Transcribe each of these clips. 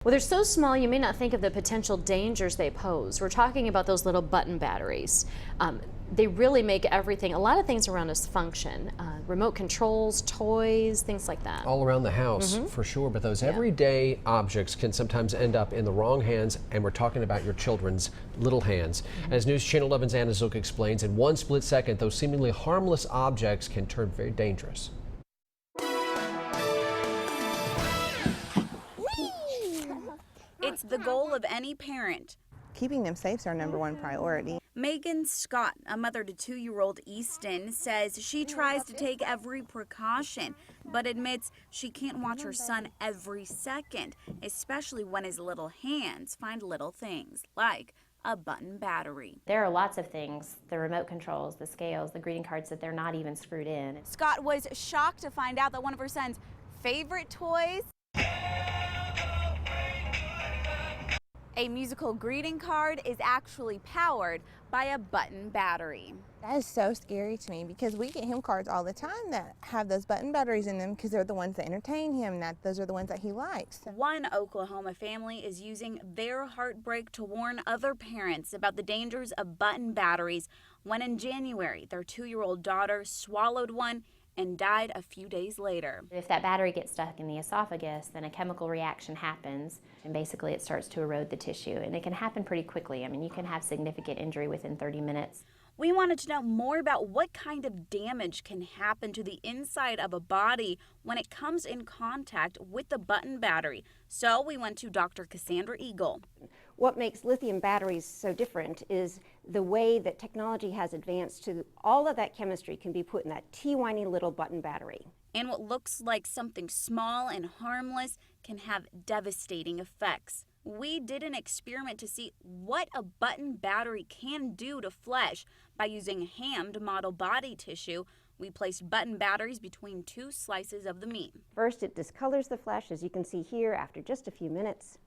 Well, they're so small you may not think of the potential dangers they pose. We're talking about those little button batteries. They really make everything, a lot of things around us function. Remote controls, toys, things like that. All around the house, for sure, but those everyday objects can sometimes end up in the wrong hands, and we're talking about your children's little hands. As News Channel 11's Anna Zook explains, in one split second, those seemingly harmless objects can turn very dangerous. It's the goal of any parent. Keeping them safe is our #1 priority. Megan Scott, a mother to 2-year-old Easton, says she tries to take every precaution, but admits she can't watch her son every second, especially when his little hands find little things like a button battery. There are lots of things, the remote controls, the scales, the greeting cards, that they're not even screwed in. Scott was shocked to find out that one of her son's favorite toys, a musical greeting card, is actually powered by a button battery. That is so scary to me because we get him cards all the time that have those button batteries in them because they're the ones that entertain him, those are the ones that he likes. One Oklahoma family is using their heartbreak to warn other parents about the dangers of button batteries when in January their 2-year-old daughter swallowed one and died a few days later. If that battery gets stuck in the esophagus, then a chemical reaction happens, and basically it starts to erode the tissue, and it can happen pretty quickly. I mean, you can have significant injury within 30 minutes. We wanted to know more about what kind of damage can happen to the inside of a body when it comes in contact with the button battery. So we went to Dr. Cassandra Eagle. What makes lithium batteries so different is the way that technology has advanced to all of that chemistry can be put in that teeny little button battery. And what looks like something small and harmless can have devastating effects. We did an experiment to see what a button battery can do to flesh. By using hammed model body tissue, we placed button batteries between 2 slices of the meat. First, it discolors the flesh, as you can see here, after just a few minutes.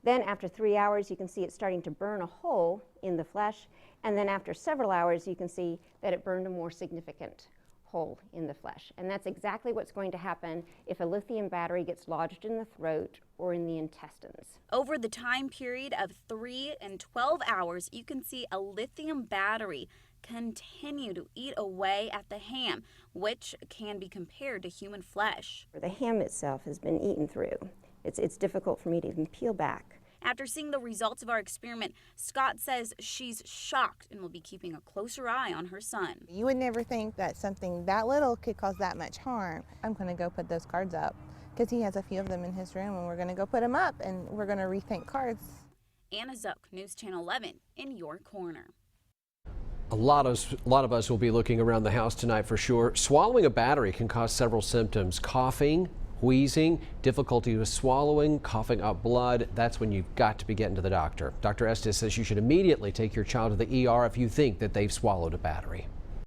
Then after 3 hours, you can see it starting to burn a hole in the flesh. And then after several hours, you can see that it burned a more significant hole in the flesh. And that's exactly what's going to happen if a lithium battery gets lodged in the throat or in the intestines. Over the time period of 3 and 12 hours, you can see a lithium battery continue to eat away at the ham, which can be compared to human flesh. The ham itself has been eaten through. It's difficult for me to even peel back. After seeing the results of our experiment, Scott says she's shocked and will be keeping a closer eye on her son. You would never think that something that little could cause that much harm. I'm going to go put those cards up because he has a few of them in his room, and we're going to go put them up and we're going to rethink cards. Anna Zook, News Channel 11, in your corner. A lot of us will be looking around the house tonight for sure. Swallowing a battery can cause several symptoms: coughing, wheezing, difficulty with swallowing, coughing up blood. That's when you've got to be getting to the doctor. Dr. Estes says you should immediately take your child to the ER if you think that they've swallowed a battery.